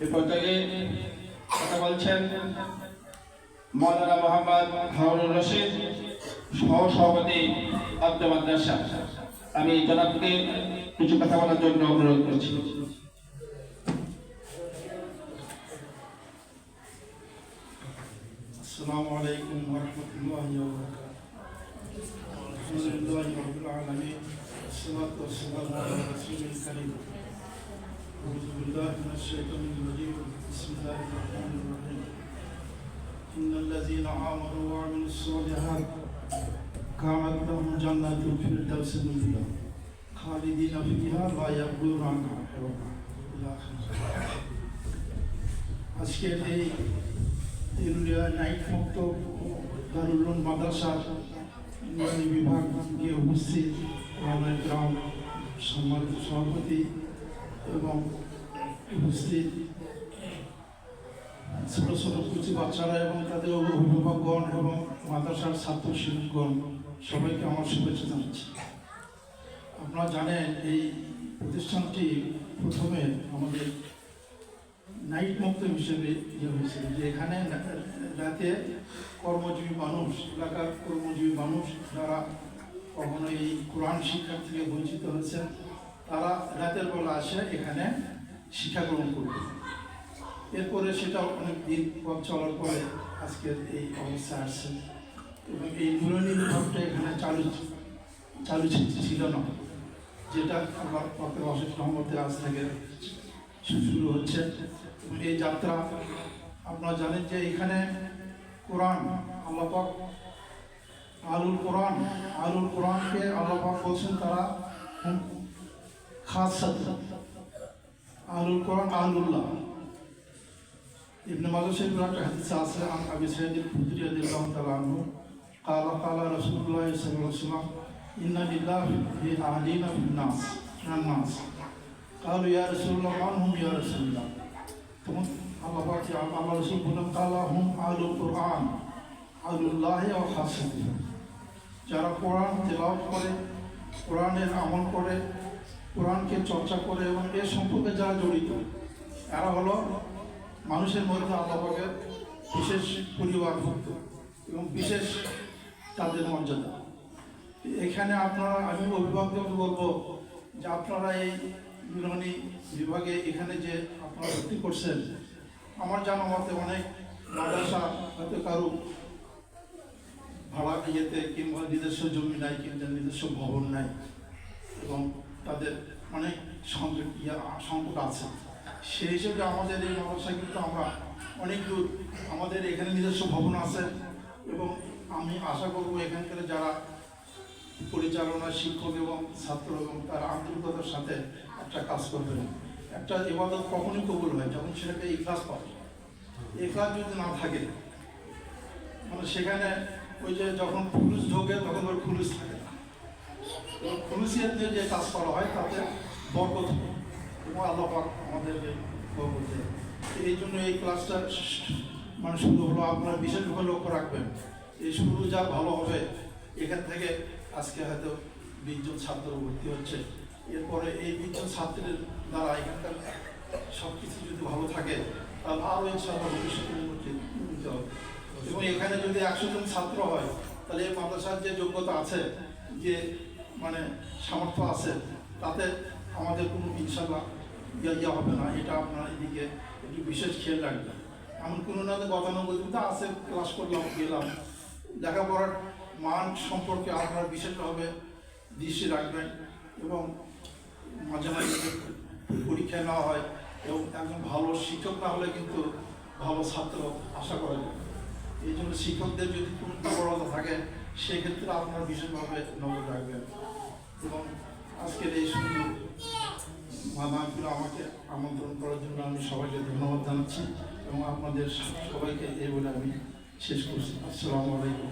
এ পর্যায়ে কথা বলছেন মৌলানা মোহাম্মদ হারুন রশিদ, সহ-সভাপতি আব্দ মাদ্রাসা। আমি জনাবকে কিছু কথা বলার জন্য অনুরোধ করছি। আসসালামু আলাইকুম ওয়া রাহমাতুল্লাহি ওয়া বারাকাতুহু। আলহামদুলিল্লাহি রাব্বিল আলামিন, ওয়াসসালাতু ওয়াসসালামু আলা রাসূলিল কারীম। আউযু বিল্লাহি মিনাশ শাইতানির রাজীম। বিসমিল্লাহির রাহমানির রাহিম। ইন্নাল্লাযীনা আমানু ওয়া আমিলুস সালিহাত কানাত লাহুম জান্নাতুল ফিরদাউসি নুজুলা খালিদিনা ফিহা লা ইয়াবগুনা আনহা হিওয়ালা। আজকের এই তেরুলিয়া নাইট মুক্ত দারুল উলুম মাদ্রাসার বিভাগে উপস্থিত গ্রাম সম্মানিত সভাপতি এবং উপস্থিত ছোট ছোট কিছু বাচ্চারা এবং তাদের অভিভাবকগণ এবং মাদ্রাসার ছাত্র শিক্ষকগণ সবাইকে আমার শুভেচ্ছা জানাচ্ছি। আপনারা জানেন এই প্রতিষ্ঠানটি প্রথমে আমাদের নাইট মুক্ত হিসেবে হয়েছিল, যে এখানে রাতে কর্মজীবী মানুষ, এলাকার কর্মজীবী মানুষ যারা কখনো এই কোরআন শিক্ষা থেকে বঞ্চিত হয়েছেন, তারা রাতের বেলা আসে এখানে শিক্ষা গ্রহণ করবে। এরপরে সেটা অনেক দিন পথ চলার পরে আজকের এই অবস্থা আসছে এবং এই নুরানি বিভাগটা এখানে চালু ছিল না, যেটা আবার পথের অশেষ রহমতে আজ থেকে শুরু হচ্ছে। এই যাত্রা আপনারা জানেন যে এখানে কোরআন আল্লাহ পাক আলুল কোরআনকে আল্লাহ পাক বলছেন তারা খাসাত আলুল কোরআন আলুল্লাহ। ইবনে মাজাহ শরীফের একটা হাদিস আছে, আবু সাঈদ আল-খুদরি রাদিয়াল্লাহু তাআলা আনহু قال رسول الله صلى الله عليه وسلم إن لله في أهلين في الناس قالوا يا رسول الله من هم يا رسول الله؟ তখন আল্লাহ পাক আল্লাহ রাসূল বলেন কালা হুম আলুল কোরআন আলুল্লাহি ওয়া খাসাতুহু। যারা কোরআন তেলাওয়াত করে, কোরআনের আমল করে, কোরআনকে চর্চা করে এবং এর সম্পর্কে যারা জড়িত, এরা হলো মানুষের মধ্যে আল্লাহ পাকের বিশেষ পরিবারভুক্ত এবং বিশেষ তাদের মর্যাদা। এখানে আপনারা, আমি অভিভাবকদের বলবো যে আপনারা এই নুরানি বিভাগে এখানে যে আপনারা ভর্তি করছেন, আমার জানা মতে অনেক মাদ্রাসা হয়তো কারো ভাড়া ইয়েতে কিংবা নিজস্ব জমি নাই কিংবা নিজস্ব ভবন নাই এবং তাদের অনেক সংকট আছে। সেই হিসেবে আমাদের এই মাদ্রাসা কিন্তু আমরা অনেক দূর, আমাদের এখানে নিজস্ব ভবন আছে এবং আমি আশা করব এখানকার যারা পরিচালনা, শিক্ষক এবং ছাত্র এবং তারা আন্তরিকতার সাথে একটা কাজ করবেন। একটা ইবাদত কখনই কবুল হয় যখন সেটাকে ইখলাস পাবে। ইখলাস যদি না থাকে, মানে সেখানে ওই যে যখন খুলুস ঢোকে তখন ওর খুলুস থাকে না, এবং খুলুসিয়াত দিয়ে যে কাজ করা হয় তাতে বরকত হয় এবং আল্লাহ পাক আমাদেরকে বরকত দেয়। এই জন্য এই ক্লাসটা মানে শুরু হলো, আপনারা বিশেষভাবে লক্ষ্য রাখবেন। এই শুরু যা ভালো হবে, এখান থেকে আজকে হয়তো 20 জন ছাত্র ভর্তি হচ্ছে, এরপরে এই 20 জন ছাত্রের দ্বারা এখানকার সব কিছু যদি ভালো থাকে তাহলে আরও ইনশাআল্লাহ ভবিষ্যতে উন্নতি হবে। এবং এখানে যদি 100 জন ছাত্র হয় তাহলে এই মাদ্রাসার যে যোগ্যতা আছে, যে মানে সামর্থ্য আছে, তাতে আমাদের কোনো ইনশাআল্লাহ ইয়া হবে না। এটা আপনার এদিকে একটু বিশেষ খেয়াল রাখবেন। এমন কোনো না গতানুগতিকতা আছে, ক্লাস করলাম গেলাম, লেখাপড়ার মান সম্পর্কে আপনারা বিশেষভাবে দৃষ্টি রাখবেন এবং মাঝে মাঝে পরীক্ষা নেওয়া হয় এবং একজন ভালো শিক্ষক না হলে কিন্তু ভালো ছাত্র আশা করা যায়। এই জন্য শিক্ষকদের যদি কোনো দুর্বলতা থাকে সেক্ষেত্রে আপনারা বিশেষভাবে নজর রাখবেন। এবং আজকের এই সুন্দর মাহফিলে আমাকে আমন্ত্রণ করার জন্য আমি সবাইকে ধন্যবাদ জানাচ্ছি এবং আপনাদের সবাইকে এই বলে আমি শেষ করছি। আসসালামু আলাইকুম।